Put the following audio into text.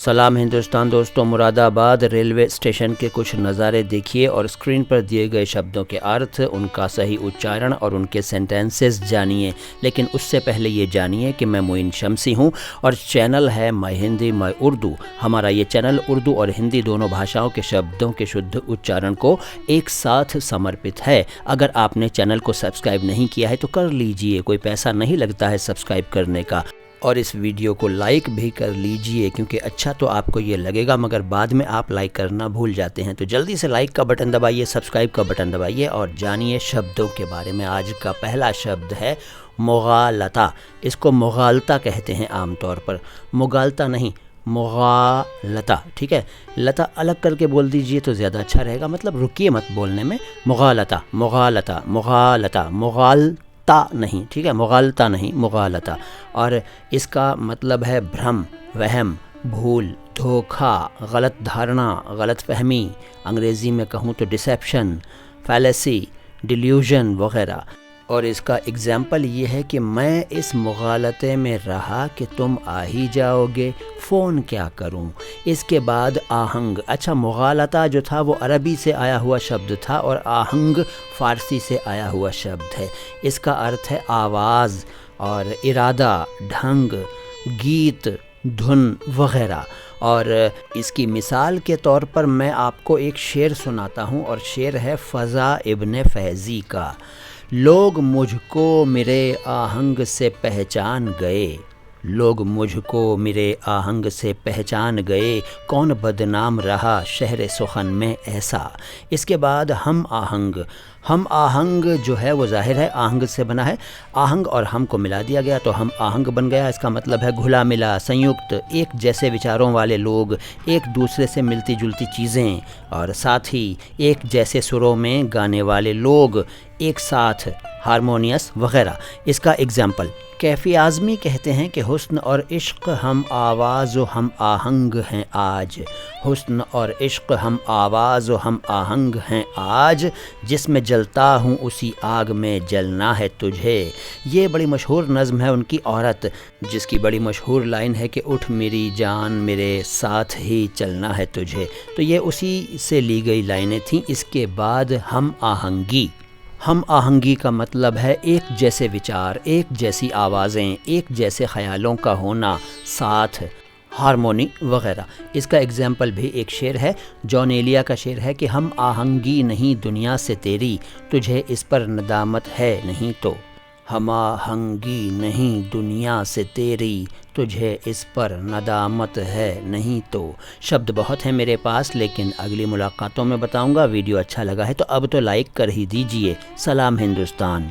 سلام ہندوستان دوستوں، مراد آباد ریلوے اسٹیشن کے کچھ نظارے دیکھیے اور اسکرین پر دیے گئے شبدوں کے ارتھ، ان کا صحیح اچارن اور ان کے سینٹینسز جانیے۔ لیکن اس سے پہلے یہ جانیے کہ میں معین شمسی ہوں اور چینل ہے مائی ہندی مائی اردو۔ ہمارا یہ چینل اردو اور ہندی دونوں بھاشاؤں کے شبدوں کے شدھ اچارن کو ایک ساتھ سمرپت ہے۔ اگر آپ نے چینل کو سبسکرائب نہیں کیا ہے تو کر لیجئے، کوئی پیسہ نہیں لگتا ہے سبسکرائب کرنے کا، اور اس ویڈیو کو لائک بھی کر لیجئے کیونکہ اچھا تو آپ کو یہ لگے گا مگر بعد میں آپ لائک کرنا بھول جاتے ہیں۔ تو جلدی سے لائک کا بٹن دبائیے، سبسکرائب کا بٹن دبائیے اور جانیے شبدوں کے بارے میں۔ آج کا پہلا شبد ہے مغالطہ۔ اس کو مغالطہ کہتے ہیں عام طور پر، مغالطہ نہیں، مغالطہ، ٹھیک ہے؟ لتا الگ کر کے بول دیجئے تو زیادہ اچھا رہے گا، مطلب رکیے مت بولنے میں۔ مغالطہ مغالطہ مغالطہ مغالطہ نہیں، ٹھیک ہے؟ مغالطہ نہیں، مغالطہ۔ اور اس کا مطلب ہے بھرم، وہم، بھول، دھوکہ، غلط دھارنا، غلط فہمی، انگریزی میں کہوں تو ڈسیپشن، فیلیسی، ڈیلیوژن وغیرہ۔ اور اس کا اگزامپل یہ ہے کہ میں اس مغالطے میں رہا کہ تم آ ہی جاؤ گے، فون کیا کروں۔ اس کے بعد آہنگ۔ اچھا، مغالطہ جو تھا وہ عربی سے آیا ہوا شبد تھا اور آہنگ فارسی سے آیا ہوا شبد ہے۔ اس کا ارتھ ہے آواز اور ارادہ، ڈھنگ، گیت، دھن وغیرہ۔ اور اس کی مثال کے طور پر میں آپ کو ایک شعر سناتا ہوں، اور شعر ہے فضا ابن فیضی کا۔ لوگ مجھ کو میرے آہنگ سے پہچان گئے، لوگ مجھ کو میرے آہنگ سے پہچان گئے، کون بدنام رہا شہر سخن میں ایسا۔ اس کے بعد ہم آہنگ۔ ہم آہنگ جو ہے وہ ظاہر ہے آہنگ سے بنا ہے، آہنگ اور ہم کو ملا دیا گیا تو ہم آہنگ بن گیا۔ اس کا مطلب ہے گھلا ملا، سنیکت، ایک جیسے وچاروں والے لوگ، ایک دوسرے سے ملتی جلتی چیزیں، اور ساتھ ہی ایک جیسے سروں میں گانے والے لوگ، ایک ساتھ، ہارمونیس وغیرہ۔ اس کا اگزامپل کیفی اعظمی کہتے ہیں کہ حسن اور عشق ہم آواز و ہم آہنگ ہیں آج، حسن اور عشق ہم آواز و ہم آہنگ ہیں آج، جس میں جلتا ہوں اسی آگ میں جلنا ہے تجھے۔ یہ بڑی مشہور نظم ہے ان کی عورت، جس کی بڑی مشہور لائن ہے کہ اٹھ میری جان میرے ساتھ ہی چلنا ہے تجھے۔ تو یہ اسی سے لی گئی لائنیں تھیں۔ اس کے بعد ہم آہنگی۔ ہم آہنگی کا مطلب ہے ایک جیسے وچار، ایک جیسی آوازیں، ایک جیسے خیالوں کا ہونا، ساتھ، ہارمونی وغیرہ۔ اس کا اگزامپل بھی ایک شعر ہے، جان ایلیا کا شعر ہے کہ ہم آہنگی نہیں دنیا سے تیری، تجھے اس پر ندامت ہے نہیں تو۔ ہم آہنگی نہیں دنیا سے تیری، تجھے اس پر ندامت ہے نہیں تو۔ شبد بہت ہیں میرے پاس لیکن اگلی ملاقاتوں میں بتاؤں گا۔ ویڈیو اچھا لگا ہے تو اب تو لائک کر ہی دیجئے۔ سلام ہندوستان۔